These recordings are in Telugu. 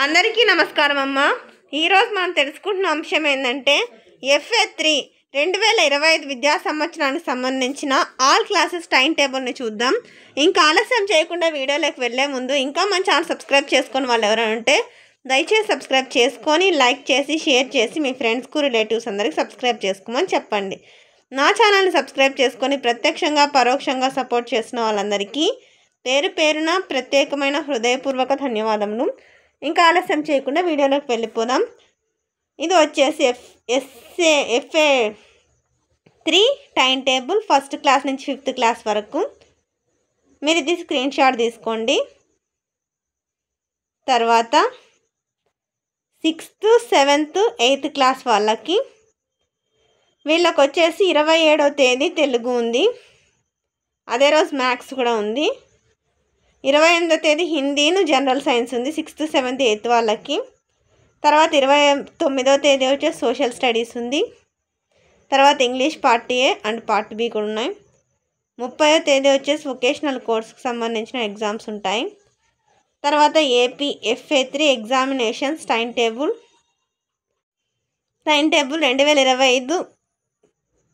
అందరికీ నమస్కారం అమ్మ. ఈరోజు మనం తెలుసుకుంటున్న అంశం ఏంటంటే FA3 2025 విద్యా సంవత్సరానికి సంబంధించిన ఆల్ క్లాసెస్ టైం టేబుల్ని చూద్దాం. ఇంకా ఆలస్యం చేయకుండా వీడియోలోకి వెళ్ళే ముందు ఇంకా మన ఛానల్ సబ్స్క్రైబ్ చేసుకుని వాళ్ళు ఎవరైనా ఉంటే దయచేసి సబ్స్క్రైబ్ చేసుకొని లైక్ చేసి షేర్ చేసి మీ ఫ్రెండ్స్కు రిలేటివ్స్ అందరికీ సబ్స్క్రైబ్ చేసుకోమని చెప్పండి. నా ఛానల్ని సబ్స్క్రైబ్ చేసుకొని ప్రత్యక్షంగా పరోక్షంగా సపోర్ట్ చేసిన వాళ్ళందరికీ పేరు పేరున ప్రత్యేకమైన హృదయపూర్వక ధన్యవాదములు. ఇంకా ఆలస్యం చేయకుండా వీడియోలోకి వెళ్ళిపోదాం. ఇది వచ్చేసి FA3 time table first class నుంచి 5th క్లాస్ వరకు. మీరు ఇది స్క్రీన్ షాట్ తీసుకోండి. తర్వాత 6th, 7th, 8th క్లాస్ వాళ్ళకి వీళ్ళకి వచ్చేసి 27వ తేదీ తెలుగు ఉంది. అదే రోజు మ్యాథ్స్ కూడా ఉంది. 28వ తేదీ హిందీను జనరల్ సైన్స్ ఉంది 6th, 7th, 8th వాళ్ళకి. తర్వాత 29వ తేదీ వచ్చేసి సోషల్ స్టడీస్ ఉంది. తర్వాత English part A and part B కూడా ఉన్నాయి. 30వ తేదీ వచ్చేసి వొకేషనల్ కోర్స్కి సంబంధించిన ఎగ్జామ్స్ ఉంటాయి. తర్వాత AP FA3 examinations time table 2025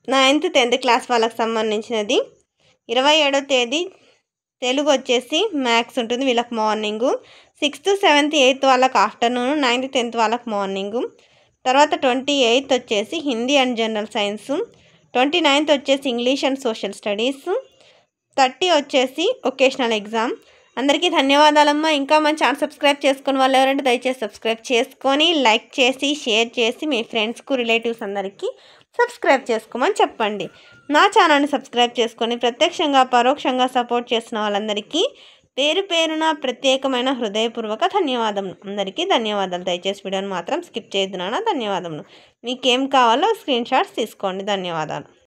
9th, 10th class వాళ్ళకి సంబంధించినది. 27వ తేదీ తెలుగు వచ్చేసి మ్యాథ్స్ ఉంటుంది వీళ్ళకి మార్నింగు. 6th, 7th, 8th వాళ్ళకి ఆఫ్టర్నూన్, 9th, 10th వాళ్ళకి మార్నింగు. తర్వాత 28th వచ్చేసి Hindi and general science. 29th వచ్చేసి ఇంగ్లీష్ అండ్ సోషల్ స్టడీస్. 30 వచ్చేసి వొకేషనల్ ఎగ్జామ్. అందరికీ ధన్యవాదాలమ్మా. ఇంకా మన ఛానల్ సబ్స్క్రైబ్ చేసుకుని వాళ్ళు ఎవరంటే దయచేసి సబ్స్క్రైబ్ చేసుకొని లైక్ చేసి షేర్ చేసి మీ ఫ్రెండ్స్కు రిలేటివ్స్ అందరికీ సబ్స్క్రైబ్ చేసుకోమని చెప్పండి. నా ఛానల్ని సబ్స్క్రైబ్ చేసుకొని ప్రత్యక్షంగా పరోక్షంగా సపోర్ట్ చేసిన వాళ్ళందరికీ పేరు పేరున ప్రత్యేకమైన హృదయపూర్వక ధన్యవాదములు. అందరికీ ధన్యవాదాలు. దయచేసి వీడియోని మాత్రం స్కిప్ చేయొద్దు నాన్న. ధన్యవాదములు. మీకేం కావాలో స్క్రీన్ షాట్స్ తీసుకోండి. ధన్యవాదాలు.